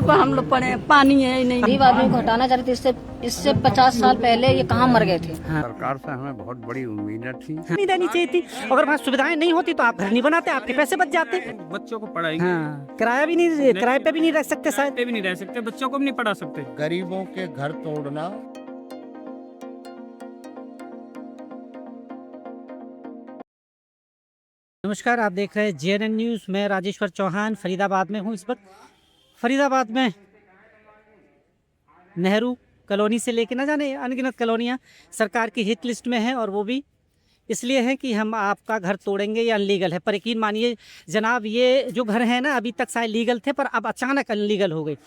पर हम लोग पड़े हैं, पानी है ही नहीं। गरीब आदमी को हटाना चाहते थे। इससे 50 साल पहले ये कहाँ मर गए थे। सरकार से हमें बहुत बड़ी उम्मीदें थी। नहीं देनी चाहिए थी। अगर वहाँ सुविधाएं नहीं होती तो आप घर नहीं बनाते, आपके पैसे बच जाते। बच्चों को पढ़ाएंगे। हाँ, किराया भी नहीं, किराए पे भी नहीं रह सकते, शायद पे भी नहीं रह सकते, बच्चों को भी नहीं पढ़ा सकते। गरीबों के घर तोड़ना नमस्कार, आप देख रहे हैं JNN न्यूज़। मैं राजेश्वर चौहान फरीदाबाद में हूँ। इस वक्त फरीदाबाद में नेहरू कॉलोनी से लेके ना जाने अनगिनत कॉलोनियाँ सरकार की हिट लिस्ट में हैं, और वो भी इसलिए है कि हम आपका घर तोड़ेंगे या अनलीगल है। पर यकीन मानिए जनाब, ये जो घर हैं ना अभी तक शायद लीगल थे, पर अब अचानक अनलीगल हो गए,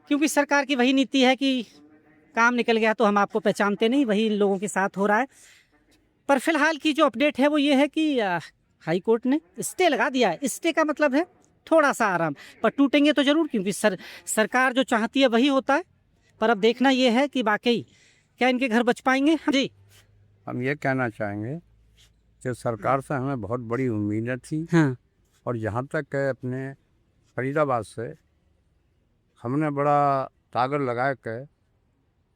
क्योंकि सरकार की वही नीति है कि काम निकल गया तो हम आपको पहचानते नहीं। वही इन लोगों के साथ हो रहा है। पर फिलहाल की जो अपडेट है वो ये है कि हाई कोर्ट ने स्टे लगा दिया है। स्टे का मतलब है थोड़ा सा आराम, पर टूटेंगे तो ज़रूर, क्योंकि सरकार जो चाहती है वही होता है। पर अब देखना ये है कि वाकई क्या इनके घर बच पाएंगे। जी, हम ये कहना चाहेंगे कि सरकार से हमें बहुत बड़ी उम्मीदें थी। हाँ, और जहाँ तक है अपने फरीदाबाद से हमने बड़ा ताकत लगा के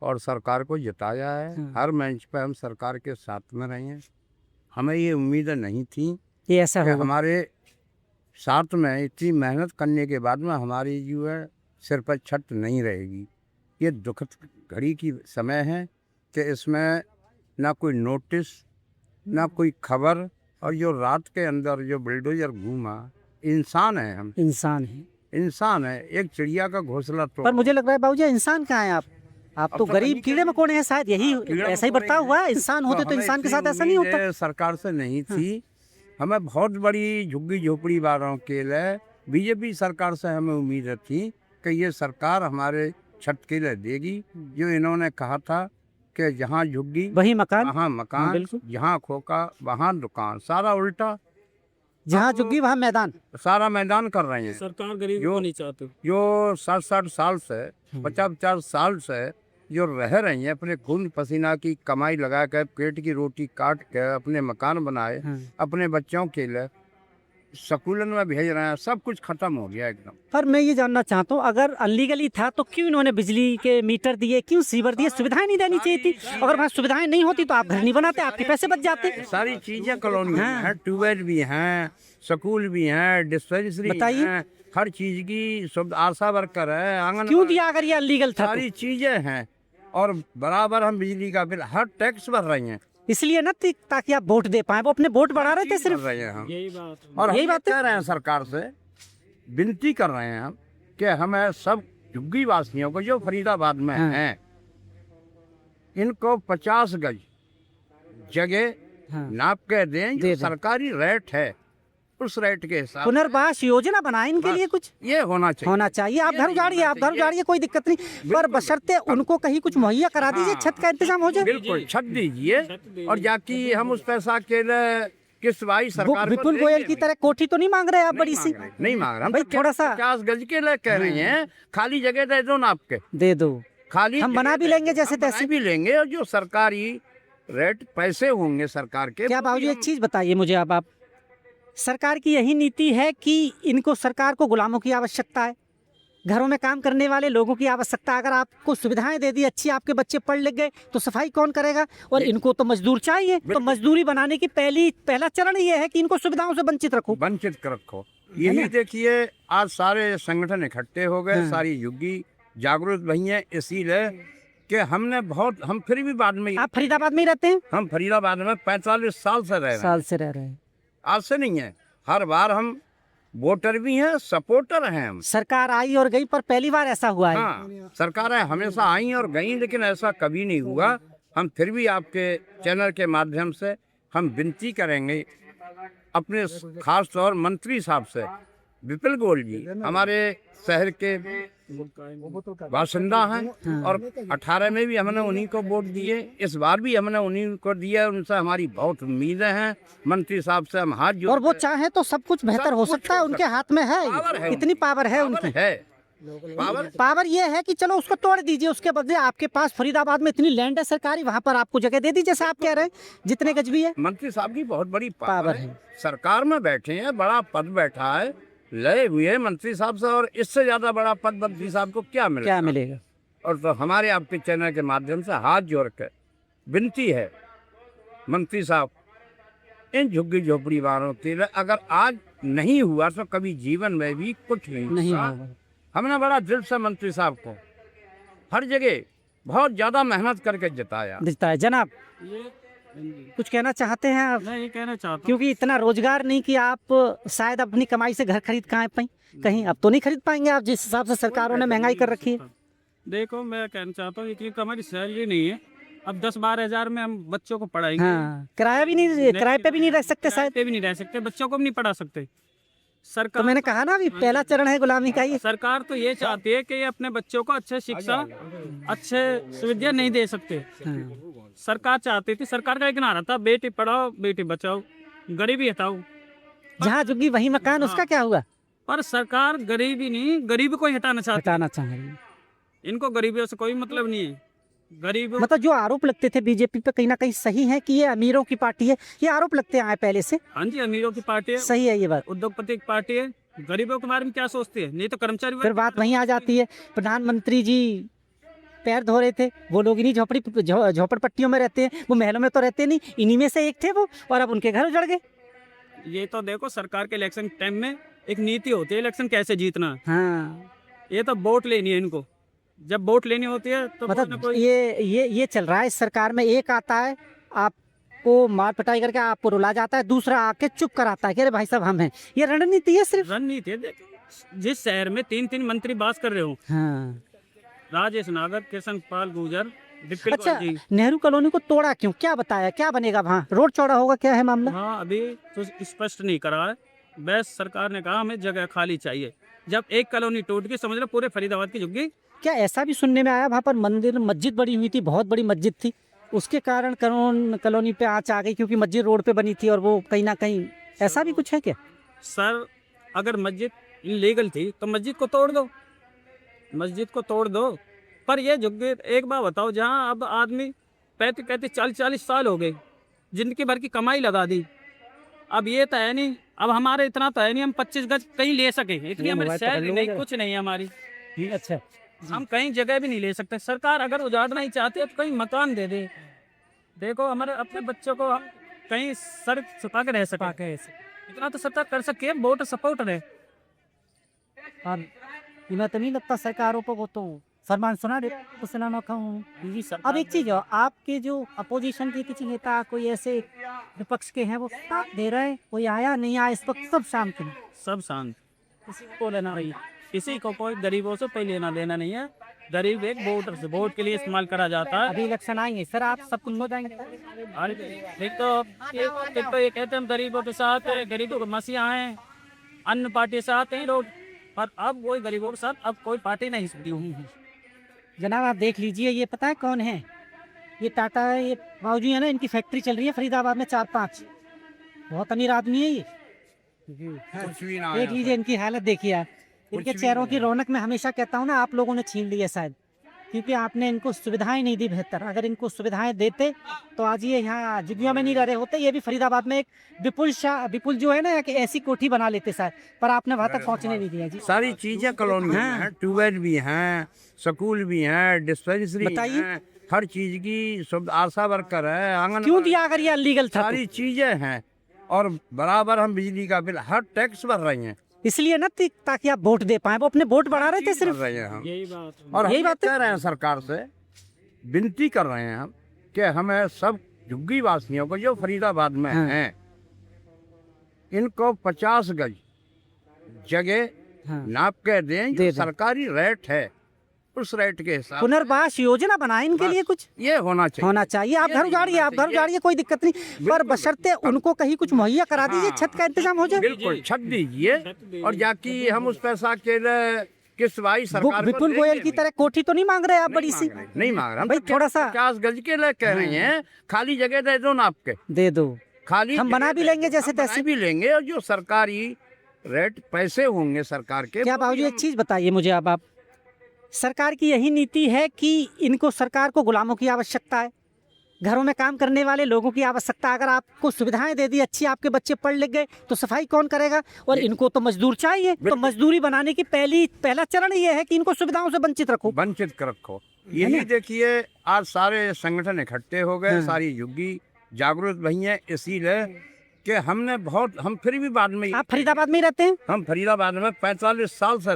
और सरकार को जिताया है। हाँ। हर मंच पे हम सरकार के साथ में रहे हैं। हमें ये उम्मीदें नहीं थी ये ऐसा कि होगा। हमारे साथ में इतनी मेहनत करने के बाद में हमारी जो है सिर पर छत नहीं रहेगी। ये दुखद घड़ी की समय है कि इसमें ना कोई नोटिस, ना कोई खबर, और जो रात के अंदर जो बुलडोजर घूमा, इंसान है, हम इंसान है। इंसान है, एक चिड़िया का घोंसला पर तो मुझे लग रहा है बाबूजी, इंसान कहाँ हैं आप अब तो तो गरीब कहीं कीड़े मकोड़े हैं, शायद यही कीड़े ऐसा ही मकोड़े बर्ताव हैं। हुआ है। इंसान होते तो हमें इंसान के इतनी साथ ऐसा नहीं होता। उम्मीद सरकार से नहीं थी। हमें बहुत बड़ी झुग्गी झोपड़ी वालों के लिए बीजेपी सरकार से हमें उम्मीद थी कि ये सरकार हमारे छत के लिए देगी। जो इन्होंने कहा था कि जहाँ झुग्गी वही मकान, वहाँ हाँ, मकान, बिल्कुल। जहाँ खोखा वहाँ दुकान, सारा उल्टा, जहाँ झुग्गी वहाँ मैदान। सारा मैदान कर रहे हैं। सरकार गरीब जो- को नहीं चाहते। जो 60 साल से 50 साल से जो रह रही हैं, अपने खून पसीना की कमाई लगा कर, पेट की रोटी काट कर अपने मकान बनाए, हाँ। अपने बच्चों के लिए स्कूलन में भेज रहे हैं, सब कुछ खत्म हो गया एकदम। पर मैं ये जानना चाहता हूँ, अगर अनलीगली था तो क्यों इन्होंने बिजली के मीटर दिए, क्यों सीवर दिए? सुविधाएं नहीं देनी चाहिए थी। अगर वहाँ सुविधाएं नहीं होती तो आप घर नहीं बनाते, आपके पैसे बच जाते। सारी चीजें कॉलोनी में हाँ। हैं, ट्यूबवेल भी हैं, स्कूल भी हैं, डिस्पेंसरी बताइए। हैं, हर चीज की सुविधा, आशा वर्कर है, आंगन क्यों दिया अगर ये अनलीगल था तो? सारी चीजें हैं। और बराबर हम बिजली का बिल, हर टैक्स भर रहे हैं। इसलिए ना ताकि आप वोट दे पाए। वो अपने वोट बढ़ा रहे थे भर सिर्फ। रहे हैं हम। यही बात है। और यही यही बात बात है। कह रहे हैं सरकार से, विनती कर रहे हैं हम कि हमें सब झुग्गी वासियों को जो फरीदाबाद में हाँ। हैं, इनको 50 गज जगह हाँ। नाप के दें। दे जो दें। सरकारी रेट है उस रेट के हिसाब पुनर्वास योजना बनाए इनके लिए, कुछ ये होना चाहिए। होना चाहिए। आप घर उजाड़िए, आप घर उजाड़िए, कोई दिक्कत नहीं, पर बशर्ते उनको कहीं कुछ मुहैया करा दीजिए, छत का इंतजाम हो जाए। बिल्कुल छत दीजिए, और जाके हम उस पैसा के लिए किस्त भाई सरकार को विपुल देंगे गोयल की भाई। तरह कोठी तो नहीं मांग रहे आप बड़ी सी? नहीं मांग रहे हम, भाई तो थोड़ा सा 50 गज के लिए कह रहे हैं। खाली जगह दे दो ना आपके, दे दो, खाली हम बना जगह भी दे लेंगे दो, जैसे हम बना तैसे। भी लेंगे। और जो सरकारी रेट पैसे होंगे सरकार के, क्या वो भी बाबूजी, एक हम- चीज बताइए मुझे, अब आप, सरकार की यही नीति है कि इनको, सरकार को गुलामों की आवश्यकता है, घरों में काम करने वाले लोगों की आवश्यकता है। अगर आपको सुविधाएं दे दी अच्छी, आपके बच्चे पढ़ लिख गए, तो सफाई कौन करेगा? और इनको तो मजदूर चाहिए। तो मजदूरी बनाने की पहला चरण ये है कि इनको सुविधाओं से वंचित रखो। वंचित कर रखो। यही देखिए आज सारे संगठन इकट्ठे हो गए, हाँ। सारी युगी जागरूक भई हैं, इसीलिए कि हम फिर भी बाद में, आप फरीदाबाद में ही रहते हैं? हम फरीदाबाद में 45 साल से रह रहे हैं। साल से रह रहे हैं। आज से नहीं है, हर बार हम वोटर भी हैं, सपोर्टर हैं हम। सरकार आई और गई, पर पहली बार ऐसा हुआ है। हाँ, सरकारें हमेशा आई और गई, लेकिन ऐसा कभी नहीं हुआ। हम फिर भी आपके चैनल के माध्यम से हम विनती करेंगे अपने खास तौर मंत्री साहब से, विपुल गोयल जी हमारे शहर के बाशिंदा हैं, और 18 में भी हमने उन्हीं को वोट दिए, इस बार भी हमने उन्हीं को दिया। उनसे हमारी बहुत उम्मीदें हैं। मंत्री साहब से हम हाथ जोड़, और वो चाहे तो सब कुछ बेहतर हो सकता है, उनके हाथ में पावर है, है इतनी पावर है उनकी। पावर ये है कि चलो उसको तोड़ दीजिए, उसके बदले आपके पास फरीदाबाद में इतनी लैंड है सरकारी, वहाँ पर आपको जगह दे दी, जैसे आप कह रहे हैं, जितने गज भी है। मंत्री साहब की बहुत बड़ी पावर पावर है। सरकार में बैठे हैं, बड़ा पद बैठा है, लए हुए मंत्री साहब से, और इससे ज्यादा बड़ा पद मंत्री साहब को क्या मिलेगा? क्या मिलेगा? और तो हमारे आपके चैनल के माध्यम से हाथ जोड़ कर विनती है, मंत्री साहब इन झुग्गी झोपड़ी वालों के लिए अगर आज नहीं हुआ तो कभी जीवन में भी कुछ नहीं होगा। होगा। हमने बड़ा दिल से मंत्री साहब को हर जगह बहुत ज्यादा मेहनत करके जिताया। दिखता है। जनाब, ये कुछ कहना चाहते हैं आप? मैं ये कहना चाहता हूँ, क्योंकि इतना रोजगार नहीं कि आप शायद अपनी कमाई से घर खरीद कहीं अब तो नहीं खरीद पाएंगे आप, जिस हिसाब से सरकारों ने महंगाई कर रखी है। देखो मैं कहना चाहता हूँ क्योंकि हमारी सैलरी नहीं है, अब 10-12 हज़ार में हम बच्चों को पढ़ाएंगे। हाँ, किराया भी नहीं, किराए पे भी नहीं रह सकते शायद। पे भी नहीं रह सकते, बच्चों को भी नहीं पढ़ा सकते। तो सरकार मैंने कहा ना अभी पहला चरण है गुलामी का ये। सरकार तो ये चाहती है कि ये अपने बच्चों को अच्छे शिक्षा, अच्छे सुविधा नहीं दे सकते। सरकार चाहती थी, सरकार का एक नारा था, बेटी पढ़ाओ बेटी बचाओ, गरीबी हटाओ। जहाँ झुग्गी वही मकान, उसका क्या हुआ? पर सरकार गरीबी नहीं, गरीब को ही हटाना चाहती बताना चाहेंगे। है। इनको गरीबियों से कोई मतलब नहीं है। गरीब मतलब जो आरोप लगते थे बीजेपी पे, कहीं ना कहीं सही है कि ये अमीरों की पार्टी है, ये आरोप लगते आए पहले से। हाँ जी, अमीरों की पार्टी है, सही है ये बात। उद्योगपति की पार्टी है। गरीबों के बारे में क्या सोचती है? नहीं तो कर्मचारी फिर बात वहीं आ जाती है, प्रधानमंत्री जी पैर धो रहे थे, वो लोग इन्हीं झोपड़पट्टियों में रहते हैं, वो महलों में तो रहते नहीं, इन्हीं में से एक थे वो, और अब उनके घर उजड़ गए। ये तो देखो सरकार के इलेक्शन टाइम में एक नीति होती है, इलेक्शन कैसे जीतना। हाँ, ये तो वोट लेनी है इनको, जब वोट लेनी होती है तो कोई ना मतलब कोई ये चल रहा है इस सरकार में। एक आता है आपको मार पिटाई करके आपको रुला जाता है, दूसरा आके चुप कराता है कि अरे भाई साहब हम हैं। ये रणनीति है सिर्फ। रणनीति है। देखो जिस शहर में 3-3 मंत्री बास कर रहे हो, हाँ। राजेश नागर, कृष्ण पाल गुर्जर, दीपिल अच्छा, जी। नेहरू कॉलोनी को तोड़ा क्यों? क्या बताया, क्या बनेगा वहाँ? रोड चौड़ा होगा, क्या है मामला? हाँ, अभी तो स्पष्ट नहीं करा है। बस सरकार ने कहा हमें जगह खाली चाहिए। जब एक कॉलोनी टूट गई, समझ लो पूरे फरीदाबाद की झुग्गी। क्या ऐसा भी सुनने में आया वहाँ पर मंदिर मस्जिद बड़ी हुई थी, बहुत बड़ी मस्जिद थी, उसके कारण कॉलोनी पे आँच आ गई क्योंकि मस्जिद रोड पे बनी थी और वो कहीं ना कहीं, ऐसा भी कुछ है क्या? सर अगर मस्जिद इलीगल थी तो मस्जिद को तोड़ दो, मस्जिद को तोड़ दो। पर ये झुग्गी, एक बार बताओ, जहाँ अब आदमी 35-35 40-40 साल हो गए, जिंदगी भर की कमाई लगा दी। अब ये तो है नहीं, अब हमारे इतना तो है नहीं हम 25 गज कहीं ले सके, इतनी हमारी सैलरी नहीं, कुछ नहीं है हमारी। अच्छा, हम कहीं जगह भी नहीं ले सकते। सरकार अगर उजाड़ना ही चाहती है तो कहीं मकान दे दे। देखो हमारे अपने बच्चों को हम कहीं सर छुपा के रह सके, इतना तो सरकार कर सकती है, वोट सपोर्ट रहे। और इन्हें तो नहीं लगता सरकारों को, वो तो फरमान सुना दे सुना ना कहूँ। अब एक चीज है, आपके जो अपोजिशन के किसी नेता कोई ऐसे विपक्ष के हैं, वो साथ दे रहे हैं, कोई आया नहीं आया, इस वक्त सब शांत हैं, सब शांत, किसी को लेना नहीं, किसी को कोई गरीबों से कोई लेना देना नहीं है। गरीब एक वोटर से वोट के लिए इस्तेमाल करा जाता है। अभी इलेक्शन आएंगे सर, आप सब कुछ हो जाएंगे। एक तो ये कहते हैं हम गरीबों के साथ, गरीबों के मसीहा हैं, अन्य पार्टी से आते हैं लोग, पर अब कोई गरीबों के साथ अब कोई पार्टी नहीं सुनती हुई। जनाब आप देख लीजिए, ये पता है कौन है? ये टाटा है, ये बाबूजी है ना, इनकी फैक्ट्री चल रही है फरीदाबाद में 4-5, बहुत अमीर आदमी है ये। कुछ भी ना देख लीजिए इनकी हालत, देखिए आप, इनके चेहरों की रौनक मैं हमेशा कहता हूँ ना, आप लोगों ने छीन ली है शायद, क्योंकि आपने इनको सुविधाएं नहीं दी बेहतर। अगर इनको सुविधाएं देते तो आज ये यहाँ झुग्गियों में नहीं रह रहे होते, ये भी फरीदाबाद में एक विपुल जो है ना, एक ऐसी कोठी बना लेते शायद, पर आपने वहाँ तक पहुँचने नहीं दिया जी। सारी चीजें कॉलोनी में हैं, ट्यूबवेल भी हैं, स्कूल भी हैं, डिस्पेंसरी बताइए। हैं, हर चीज की सुविधा, आशा वर्कर है, आंगन क्यों दिया अगर ये अनलीगल था? सारी चीजें हैं, और बराबर हम बिजली का बिल हर टैक्स भर रहे हैं, इसलिए ना ताकि आप वोट दे पाए, वो अपने वोट बढ़ा रहे थे भर सिर्फ। रहे हैं हम। यही बात है। और यही हम बात है। कह रहे हैं सरकार से, विनती कर रहे हैं हम कि हमें सब झुग्गी वासियों को जो फरीदाबाद में हाँ। हैं, इनको 50 गज जगह हाँ। नाप के दें, दे जो दें। सरकारी रेट है उस रेट के हिसाब पुनर्वास योजना बनाए इनके लिए, कुछ ये होना चाहिए। होना चाहिए। आप ये घर नहीं उजाड़िए, होना आप घर चाहिए। उजाड़िए, कोई दिक्कत नहीं, पर बिल्कुल। बशर्ते उनको कहीं कुछ मुहैया करा दीजिए, छत का इंतजाम हो जाए। बिल्कुल छत दीजिए, और जाकि हम उस पैसा के किस भाई सरकार को विपुल देंगे गोयल की नहीं। तरह कोठी तो नहीं मांग रहे आप बड़ी सी? नहीं मांग रहा, भाई थोड़ा सा 50 गज के लिए कह रहे हैं, खाली जगह दे दो नाप के, दे दो, खाली हम बना जगह भी दे लेंगे दो, जैसे हम बना तैसे। भी लेंगे, और जो सरकारी रेट पैसे होंगे सरकार के, क्या वो भी बाबूजी एक हम- चीज बताइए मुझे, अब आप, सरकार की यही नीति है कि इनको सरकार को गुलामों की आवश्यकता है? घरों में काम करने वाले लोगों की आवश्यकता, अगर आपको सुविधाएं दे दी अच्छी, आपके बच्चे पढ़ लिख गए तो सफाई कौन करेगा? और इनको तो मजदूर चाहिए, तो मजदूरी बनाने की पहला चरण ये है कि इनको सुविधाओं से वंचित रखो। वंचित रखो। यही देखिए आज सारे संगठन इकट्ठे हो गए, सारी युग्गी जागरूक भई हैं, इसीलिए कि हम फिर भी बाद में। आप फरीदाबाद में ही रहते हैं? हम फरीदाबाद में 45 साल से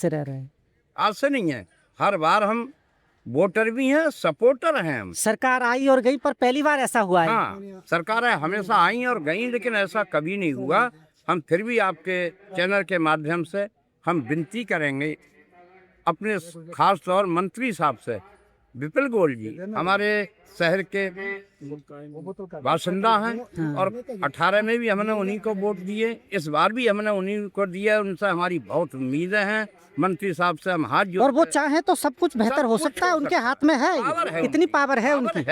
रह रहे हैं। आज से नहीं है, हर बार हम वोटर भी हैं, सपोर्टर हैं हम। सरकार आई और गई, पर पहली बार ऐसा हुआ है। हाँ, सरकारें हमेशा आई और गई, लेकिन ऐसा कभी नहीं हुआ। हम फिर भी आपके चैनल के माध्यम से हम विनती करेंगे अपने खास तौर मंत्री साहब से, विपिल गोयल जी हमारे शहर के बाशिंदा हैं और 18 में भी हमने उन्हीं को वोट दिए, इस बार भी हमने उन्हीं को दिया। उनसे हमारी बहुत उम्मीदें हैं, मंत्री साहब से हम हाथ जोड़। और वो चाहे तो सब कुछ बेहतर हो सकता है, उनके हाथ में है, इतनी पावर है उनकी।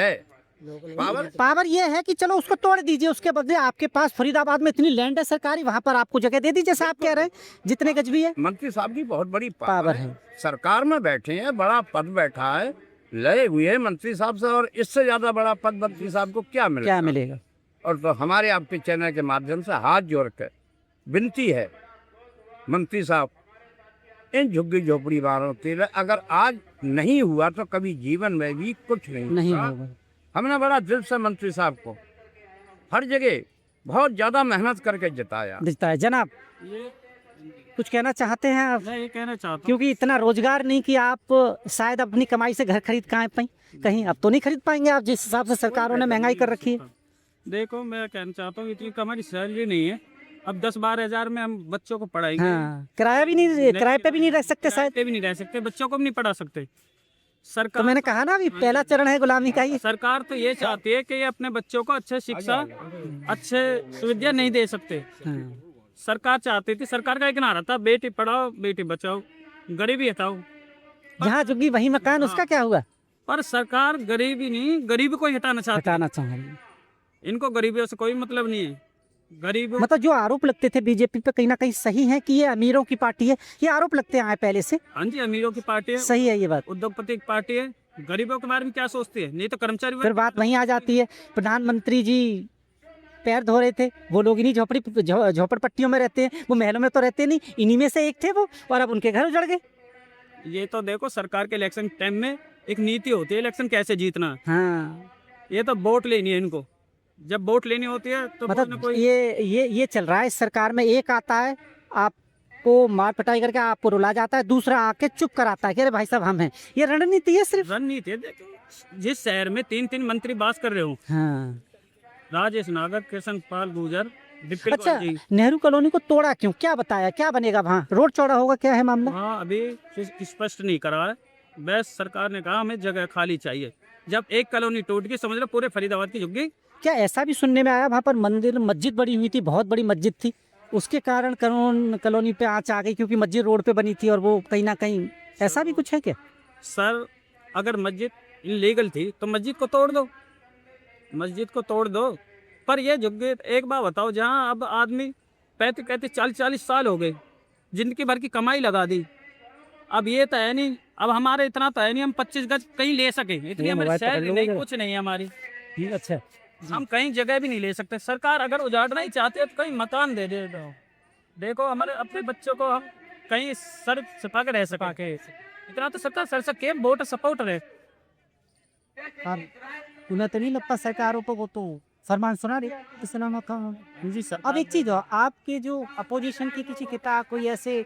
पावर ये है कि चलो उसको तोड़ दीजिए, उसके बदले आपके पास फरीदाबाद में इतनी लैंड है सरकारी, वहाँ पर आपको जगह दे दीजिए, जैसा आप कह रहे हैं, जितने गज भी है। मंत्री साहब की बहुत बड़ी पावर है, सरकार में बैठे हैं, बड़ा पद बैठा है, लए हुए हैं मंत्री साहब से, और इससे ज्यादा बड़ा पद मंत्री साहब को क्या मिलेगा? और तो हमारे आपके चैनल के माध्यम से हाथ जोड़ कर विनती है, मंत्री साहब इन झुग्गी झोपड़ी वालों के लिए अगर आज नहीं हुआ तो कभी जीवन में भी कुछ नहीं होगा। हमने बड़ा दिल से मंत्री साहब को हर जगह बहुत ज्यादा मेहनत करके जिताया। जनाब कुछ कहना चाहते हैं आप? मैं ये कहना चाहता हूँ, क्योंकि इतना रोजगार नहीं कि आप शायद अपनी कमाई से घर खरीद कहीं अब तो नहीं खरीद पाएंगे आप, जिस हिसाब से सरकारों ने महंगाई कर रखी है। देखो मैं कहना चाहता हूँ, इतनी हमारी सैलरी नहीं है, अब 10-12 हज़ार में हम बच्चों को पढ़ाएंगे। हाँ, किराया भी नहीं, किराए पे भी नहीं रह सकते, शायद भी नहीं रह सकते, बच्चों को भी नहीं पढ़ा सकते। सरकार तो मैंने कहा ना अभी पहला चरण है गुलामी का। ये सरकार तो ये चाहती है कि ये अपने बच्चों को अच्छे शिक्षा, अच्छे सुविधा नहीं दे सकते। सरकार चाहती थी, सरकार का एक नारा था, बेटी पढ़ाओ बेटी बचाओ, गरीबी हटाओ। जहाँ झुग्गी वही मकान, उसका क्या हुआ? पर सरकार गरीबी नहीं, गरीबी को ही हटाना चाहती। इनको गरीबियों से कोई मतलब नहीं है। गरीब मतलब जो आरोप लगते थे बीजेपी पे कहीं ना कहीं सही है कि ये अमीरों की पार्टी है, ये आरोप लगते आए पहले से। हाँ जी, अमीरों की पार्टी है, सही है ये बात। उद्योगपति की पार्टी है, गरीबों के बारे में क्या सोचती है? नहीं तो कर्मचारी। फिर बात वहीं आ जाती है, प्रधानमंत्री जी पैर धो रहे थे, वो लोग इन्हीं झोपड़पट्टियों में रहते हैं, वो महलों में तो रहते नहीं, इन्हीं में से एक थे वो, और अब उनके घर उजड़ गए। ये तो देखो सरकार के इलेक्शन टाइम में एक नीति होती है, इलेक्शन कैसे जीतना। हाँ, ये तो वोट लेनी है इनको, जब वोट लेनी होती है तो मतलब कोई ये चल रहा है इस सरकार में। एक आता है आपको मार पिटाई करके आपको रुला जाता है, दूसरा आके चुप कराता है कि अरे भाई साहब हम हैं। ये रणनीति है, सिर्फ रणनीति है। देखो जिस शहर में 3 मंत्री बास कर रहे हो, हाँ, राजेश नागर, कृष्ण पाल गुर्जर, विपिल अच्छा, गोयल जी। नेहरू कॉलोनी को तोड़ा क्यों? क्या बताया, क्या बनेगा वहाँ? रोड चौड़ा होगा, क्या है मामला? हाँ, अभी स्पष्ट नहीं करा है, बस सरकार ने कहा हमें जगह खाली चाहिए। जब एक कॉलोनी टूट गई, समझ लो पूरे फरीदाबाद की झुग्गी। क्या ऐसा भी सुनने में आया वहाँ पर मंदिर मस्जिद बनी हुई थी, बहुत बड़ी मस्जिद थी, उसके कारण कॉलोनी पे आँच आ गई क्योंकि मस्जिद रोड पे बनी थी और वो कहीं ना कहीं, ऐसा भी कुछ है क्या? सर अगर मस्जिद इलीगल थी तो मस्जिद को तोड़ दो, मस्जिद को तोड़ दो। पर ये झुग्गी, एक बात बताओ, जहाँ अब आदमी 35 40 साल हो गए, जिंदगी भर की कमाई लगा दी, अब ये तो है नहीं, अब हमारे इतना तो है नहीं हम 25 गज कहीं ले सके, इतनी हमारी सैलरी नहीं, कुछ नहीं है हमारी। अच्छा, हम कहीं जगह भी नहीं ले सकते। सरकार अगर उजाड़ना ही चाहते है तो कहीं मकान दे दे दो। देखो हमारे अपने बच्चों को हम कहीं सर छिपा के रह सके, इतना तो सरकार सर से केम वोट सपोर्ट रहे। उन्हें तो नहीं लगता सरकारों को तो फरमान सुना रही जी सर। अब एक चीज हो, आपके जो अपोजिशन की किसी किताब कोई ऐसे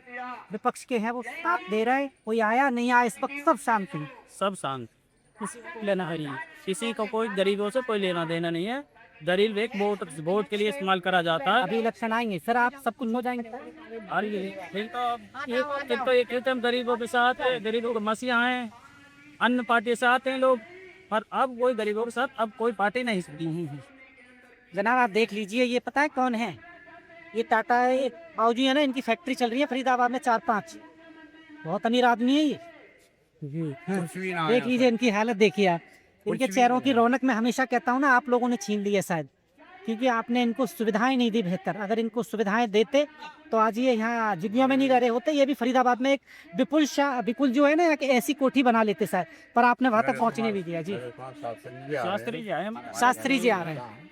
विपक्ष के हैं वो साथ दे रहे, कोई आया नहीं आया, इस वक्त सब शांत हैं, सब शांत, किसी को लेना है नहीं, किसी को कोई गरीबों से कोई लेना देना नहीं है। दलील एक वोट के लिए इस्तेमाल करा जाता है। अभी इलेक्शन आएंगे सर, आप सब कुछ हो जाएंगे। अरे फिर तो एक हम गरीबों के साथ, गरीबों के मसीहा हैं, अन्य पार्टी से आते हैं लोग, पर अब कोई गरीबों के साथ अब कोई पार्टी नहीं सकती। जनाब आप देख लीजिए, ये पता है कौन है? ये टाटा बाबूजी है ना, इनकी फैक्ट्री चल रही है फरीदाबाद में 4-5, बहुत अमीर आदमी है ये। देख लीजिए इनकी हालत, देखिए आप, इनके चेहरों की रौनक मैं हमेशा कहता हूँ ना, आप लोगों ने छीन ली है शायद। क्योंकि आपने इनको सुविधाएं नहीं दी बेहतर। अगर इनको सुविधाएं देते तो आज ये यहाँ झुग्गियों में नहीं रह रहे होते। ये भी फरीदाबाद में एक विपुल जो है ना, एक ऐसी कोठी बना लेते शायद, पर आपने वहां तक पहुंचने नहीं दिया। जी शास्त्री जी आए हमारे। शास्त्री जी आ रहे हैं,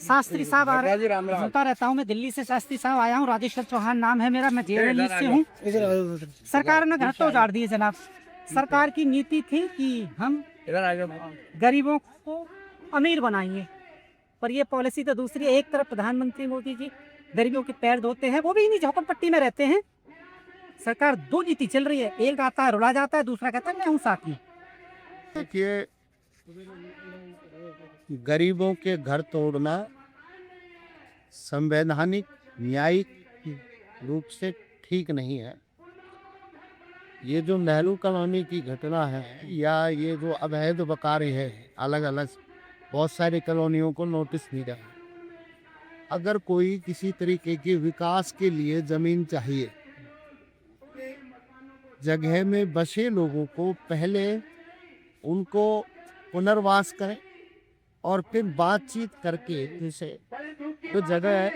शास्त्री साहब आ रहे हैं। सुनता रहता हूँ मैं, दिल्ली से शास्त्री साहब आया हूँ। राजेश्वर चौहान नाम है मेरा, मैं जेएलएल से हूँ। सरकार ने घर तो उजाड़ दिए जनाब। सरकार की नीति थी कि हम गरीबों को अमीर बनाएंगे, पर ये पॉलिसी तो दूसरी है। एक तरफ प्रधानमंत्री मोदी जी गरीबों के पैर धोते हैं, वो भी इन्हीं झोपड़पट्टी में रहते हैं। सरकार दो नीति चल रही है, एक आता है रुला जाता है, दूसरा कहता है मैं हूँ साथ में। देखिए, गरीबों के घर तोड़ना संवैधानिक न्यायिक रूप से ठीक नहीं है। ये जो नेहरू कॉलोनी की घटना है या ये जो अवैध बकारे है, अलग अलग बहुत सारी कॉलोनियों को नोटिस नहीं रहा। अगर कोई किसी तरीके के विकास के लिए जमीन चाहिए, जगह में बसे लोगों को पहले उनको पुनर्वास करें और फिर बातचीत करके जैसे तो जगह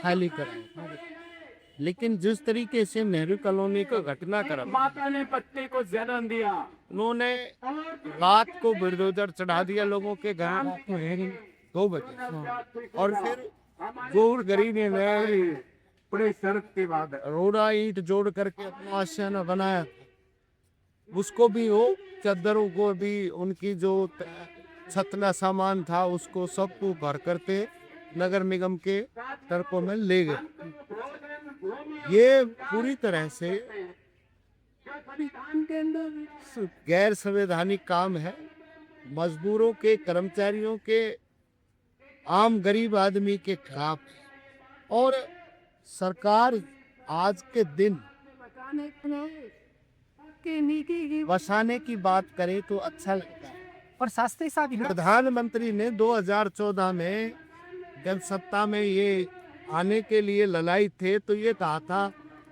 खाली करें। लेकिन जिस तरीके से नेहरू कॉलोनी का घटना करा, माता ने पत्ते को जन्म दिया, उन्होंने रात को बुलडोजर चढ़ा दिया लोगों के घर 2 बजे, और फिर जोर गरीब ने बड़े सड़क के बाद रोड़ा ईंट जोड़ करके अपना आशियाना बनाया। उसको भी वो चद्दरों को भी उनकी जो छतना सामान था उसको सबको भर करते नगर निगम के ट्रकों में ले गए। ये पूरी तरह से गैर संवैधानिक काम है। मजदूरों के, कर्मचारियों के, आम गरीब आदमी के खिलाफ। और सरकार आज के दिन बसाने की बात करे तो अच्छा लगता है। और शास्त्री साहब प्रधानमंत्री ने 2014 में जब सत्ता में ये आने के लिए लड़ाई थे तो ये कहा था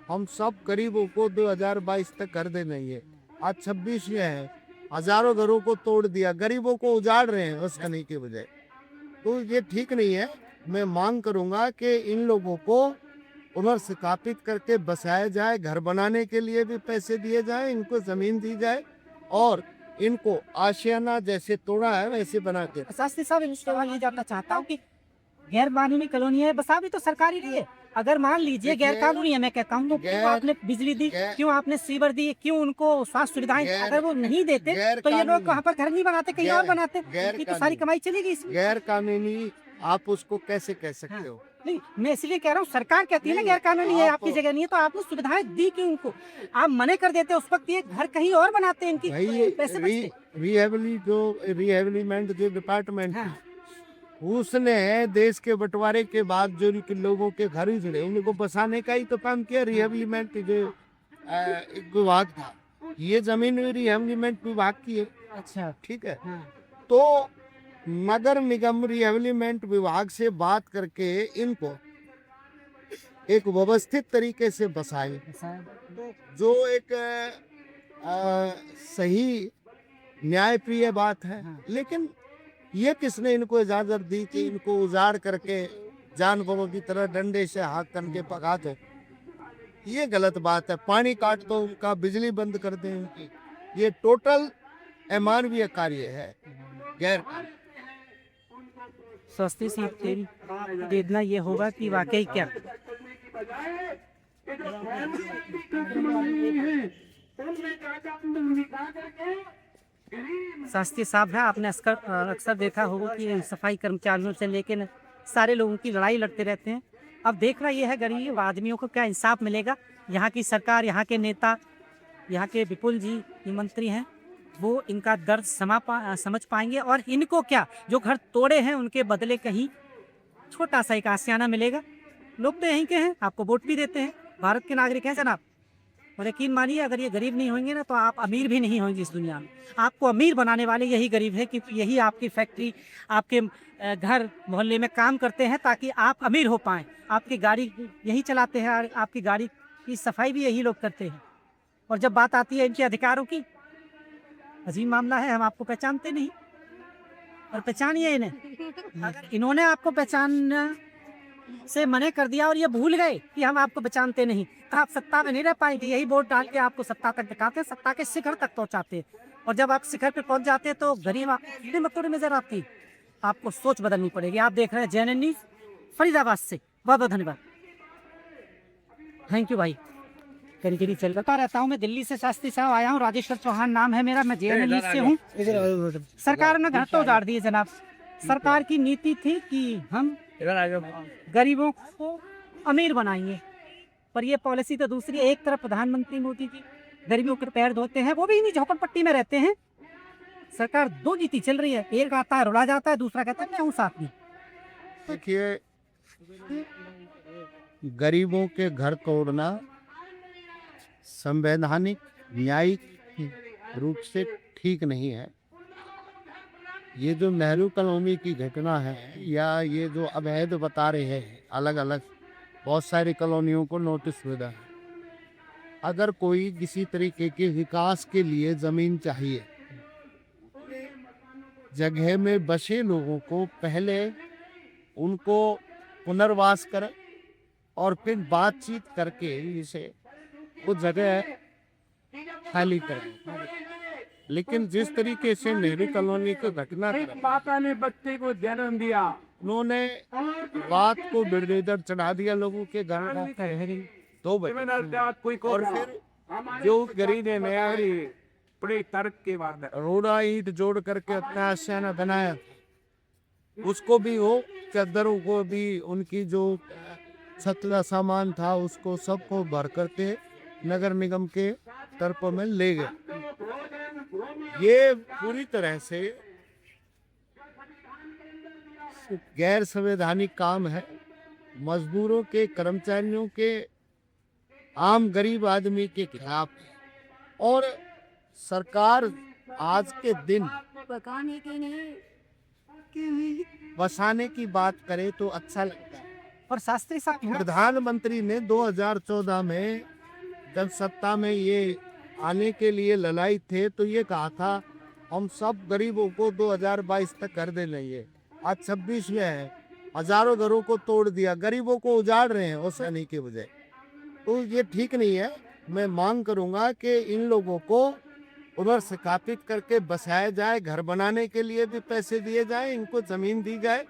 हम सब गरीबों को 2022 तक कर देना। ये आज 26 ये है, हजारों घरों को तोड़ दिया, गरीबों को उजाड़ रहे हैं बस करने के बजाय। तो ये ठीक नहीं है। मैं मांग करूंगा कि इन लोगों को पुनर्स्थापित करके बसाया जाए, घर बनाने के लिए भी पैसे दिए जाए, इनको जमीन दी जाए और इनको आशियाना जैसे तोड़ा है वैसे बना के। शास्त्री साहब, ये जानना चाहता हूँ कि गैर कानूनी कॉलोनी है, बसा भी तो सरकारी दी है। अगर मान लीजिए गैर कानूनी है, मैं कहता हूँ, तो क्यों आपने बिजली दी, क्यों आपने सीवर दी, क्यों उनको स्वास्थ्य सुविधाएं? अगर वो नहीं देते तो ये लोग वहाँ पर घर नहीं बनाते, कहीं और बनाते। ये तो सारी कमाई चलेगी इसमें। गैर कानूनी आप उसको कैसे कह सकते हो? नहीं, मैं इसलिए कह रहा हूँ, सरकार कहती है ना गैर कानूनी है, आपकी जगह नहीं है, तो आपने सुविधाएं दी क्यों उनको? आप मने कर देते उस वक्त, ये घर कहीं और बनाते हैं, इनकी पैसे बचते। रिहेबिलिमेंट जो डिपार्टमेंट उसने देश के बंटवारे के बाद जो लोगों के घर उजड़े उनको बसाने का ही तो काम किया। रिहेबिलिमेंट जो एक विभाग था, ये जमीन रिहेबिलिमेंट विभाग की है। अच्छा, ठीक है। तो नगर निगम रिहेबिलिमेंट विभाग से बात करके इनको एक व्यवस्थित तरीके से बसाए, जो एक सही न्यायप्रिय बात है। लेकिन ये किसने इनको इजाजत दी कि इनको उजाड़ करके जानवरों की तरह डंडे से हाथ करके पका दो? ये गलत बात है। पानी काट दो उनका, बिजली बंद कर दे उनकी। ये टोटल अमानवीय कार्य है, गैर। शास्त्री साहब, देखना ये होगा कि वाकई क्या शास्त्री साहब है। आपने अक्सर देखा होगा कि सफाई कर्मचारियों से लेकर सारे लोगों की लड़ाई लड़ते रहते हैं। अब देखना ये है गरीब आदमियों को क्या इंसाफ मिलेगा। यहाँ की सरकार, यहाँ के नेता, यहाँ के विपुल जी मंत्री हैं, वो इनका दर्द समझ पाएंगे। और इनको क्या, जो घर तोड़े हैं उनके बदले कहीं छोटा सा एक आशियाना मिलेगा। लोग तो यहीं के हैं, आपको वोट भी देते हैं, भारत के नागरिक हैं जनाब। और यकीन मानिए, अगर ये गरीब नहीं होंगे ना तो आप अमीर भी नहीं होंगे इस दुनिया में। आपको अमीर बनाने वाले यही गरीब है, कि यही आपकी फैक्ट्री, आपके घर मोहल्ले में काम करते हैं ताकि आप अमीर हो पाएँ। आपकी गाड़ी यही चलाते हैं, आपकी गाड़ी की सफाई भी यही लोग करते हैं। और जब बात आती है इनके अधिकारों की, अजीब मामला है, हम आपको पहचानते नहीं। और पहचानिए इन्हें। अगर इन्होंने आपको पहचान से मना कर दिया और ये भूल गए कि हम आपको पहचानते नहीं, तो आप सत्ता में नहीं रह पाएंगे। यही वोट डाल के आपको सत्ता तक दिखाते हैं, सत्ता के शिखर तक पहुंचाते हैं। और जब आप शिखर पे पहुंच जाते हैं तो गरीब आपको कीड़े मकोड़े नजर आती है। आपको सोच बदलनी पड़ेगी। आप देख रहे हैं JNN न्यूज़ फरीदाबाद से। बहुत बहुत धन्यवाद, थैंक यू भाई। करीब करीब चलता रहता हूँ मैं दिल्ली से। शास्त्री साहब आया हूँ, राजेश्वर चौहान नाम है मेरा, मैं JNN न्यूज़ से हूँ। सरकार ने घर तो उजाड़ दिए जनाब। सरकार की नीति थी कि हम गरीबों को अमीर बनाएंगे, पर ये पॉलिसी तो दूसरी। एक तरफ प्रधानमंत्री मोदी जी गरीबों के पैर धोते हैं, वो भी इन्हीं झोपड़पट्टी में रहते हैं। सरकार दो नीति चल रही है, एक आता है रुला जाता है, दूसरा कहता है मैं हूँ साथ में। देखिए, गरीबों के घर तोड़ना संवैधानिक न्यायिक रूप से ठीक नहीं है। ये जो नेहरू कॉलोनी की घटना है, या ये जो अवैध बता रहे हैं, अलग अलग बहुत सारी कॉलोनियों को नोटिस मिला है। अगर कोई किसी तरीके के विकास के लिए जमीन चाहिए, जगह में बसे लोगों को पहले उनको पुनर्वास करें और फिर बातचीत करके इसे वो जगह खाली करें। लेकिन जिस तरीके से नेहरू कॉलोनी को घटना माता ने बच्चे को जन्म दिया, उन्होंने रात को बिरडेदर चढ़ा दिया लोगों के घर दो बजे, और फिर जो गरीब ने नया बड़े तर्क के बाद रोड़ा ईंट जोड़ करके अपना आशियाना बनाया, उसको भी हो, चादरों को भी, उनकी जो छत का सामान था उसको सबको भर करके नगर निगम के तरफों में ले गए। ये पूरी तरह से गैर संवैधानिक काम है। मजदूरों के, कर्मचारियों के, आम गरीब आदमी के खिलाफ। और सरकार आज के दिन बसाने की बात करे तो अच्छा लगता है। और शास्त्री साहब, प्रधानमंत्री ने 2014 में जब सत्ता में ये आने के लिए लड़ाई थे तो ये कहा था हम सब गरीबों को 2022 तक कर दे लेंगे। आज 26 में है, हजारों घरों को तोड़ दिया, गरीबों को उजाड़ रहे हैं वैसा नहीं के बजाय। तो ये ठीक नहीं है। मैं मांग करूंगा कि इन लोगों को उधर स्थापित करके बसाया जाए, घर बनाने के लिए भी पैसे दिए जाए, इनको जमीन दी जाए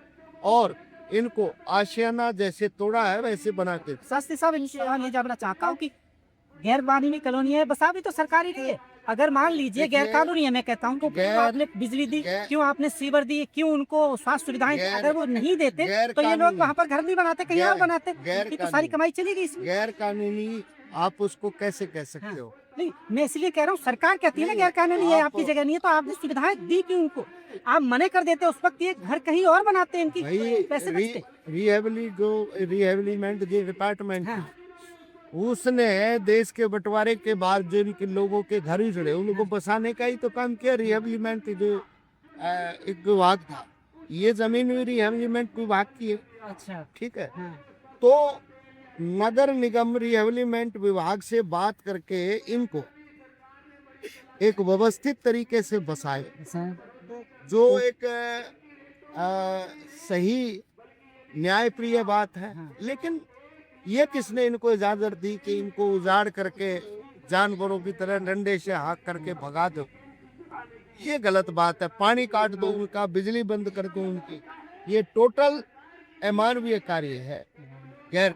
और इनको आशियाना जैसे तोड़ा है वैसे बना के। शास्त्री साहब, इनसे ये जानना चाहता हूँ कि गैर कानूनी कॉलोनी है, बसा भी तो सरकारी दी है। अगर मान लीजिए गैर कानूनी है, मैं कहता हूँ, तो क्यों आपने बिजली दी, क्यों आपने सीवर दी, क्यों उनको स्वास्थ्य सुविधाएं? अगर वो नहीं देते तो ये लोग वहाँ पर घर नहीं बनाते, कहीं और बनाते, इनकी तो सारी कमाई चली गई। गैर कानूनी आप उसको कैसे कह सकते हो? नहीं, मैं इसलिए कह रहा हूँ, सरकार कहती है ना गैर कानूनी है, आपकी जगह नहीं है, तो आपने सुविधाएं दी क्यों उनको? आप मना कर देते, उस वक्त ये घर कहीं और बनाते हैं, इनकी पैसे बचते। रिहेबिलिमेंट डिपार्टमेंट उसने देश के बंटवारे के बाद जो इनके लोगों के घर ही जुड़े उनको बसाने का ही तो काम किया। रिहेबिलिमेंट जो एक विभाग था, ये जमीन भी रिहेबिलिमेंट विभाग की है। अच्छा, ठीक है। तो नगर निगम रिहेबिलिमेंट विभाग से बात करके इनको एक व्यवस्थित तरीके से बसाए, जो एक सही न्यायप्रिय बात है। लेकिन ये किसने इनको इजाजत दी कि इनको उजाड़ करके जानवरों की तरह डंडे से हाँक करके भगा दो? ये गलत बात है। पानी काट दो उनका, बिजली बंद कर दो उनकी, ये टोटल अमानवीय कार्य है, गैर।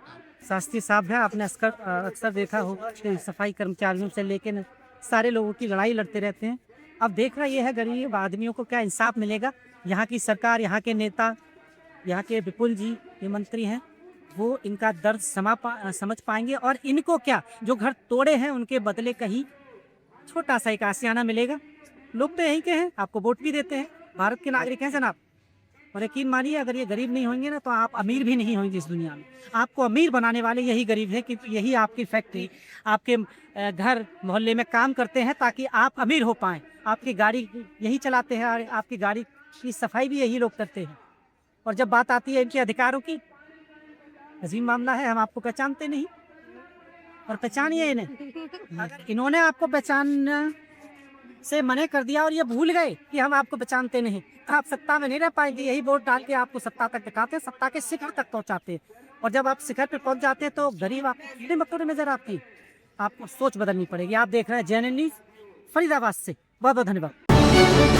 शास्त्री साहब है, आपने अक्सर देखा होगा कि सफाई कर्मचारियों से लेकर सारे लोगों की लड़ाई लड़ते रहते हैं। अब देखना ये है गरीब आदमियों को क्या इंसाफ मिलेगा। यहाँ की सरकार, यहाँ के नेता, यहाँ के विपुल जी ये मंत्री हैं, वो इनका दर्द समझ पाएंगे और इनको क्या, जो घर तोड़े हैं उनके बदले कहीं छोटा सा एक आशियाना मिलेगा। लोग तो यहीं के हैं, आपको वोट भी देते हैं, भारत के नागरिक हैं जनाब। और यकीन मानिए, अगर ये गरीब नहीं होंगे ना तो आप अमीर भी नहीं होंगे इस दुनिया में। आपको अमीर बनाने वाले यही गरीब हैं, कि यही आपकी फैक्ट्री, आपके घर मोहल्ले में काम करते हैं ताकि आप अमीर हो पाएँ। आपकी गाड़ी यही चलाते हैं और आपकी गाड़ी की सफाई भी यही लोग करते हैं। और जब बात आती है इनके अधिकारों की, अजीम मामला है, हम आपको पहचानते नहीं और पहचानिए इन्हें। अगर इन्होंने आपको पहचान से मना कर दिया और ये भूल गए कि हम आपको पहचानते नहीं, तो आप सत्ता में नहीं रह पाएंगे। यही वोट डाल के आपको सत्ता तक टिकाते हैं, सत्ता के शिखर तक पहुंचाते हैं। और जब आप शिखर पे पहुंच जाते हैं तो गरीब आपको कीड़े मकोड़े नजर आती है। आपको सोच बदलनी पड़ेगी। आप देख रहे हैं JNN न्यूज़ फरीदाबाद से। बहुत बहुत धन्यवाद।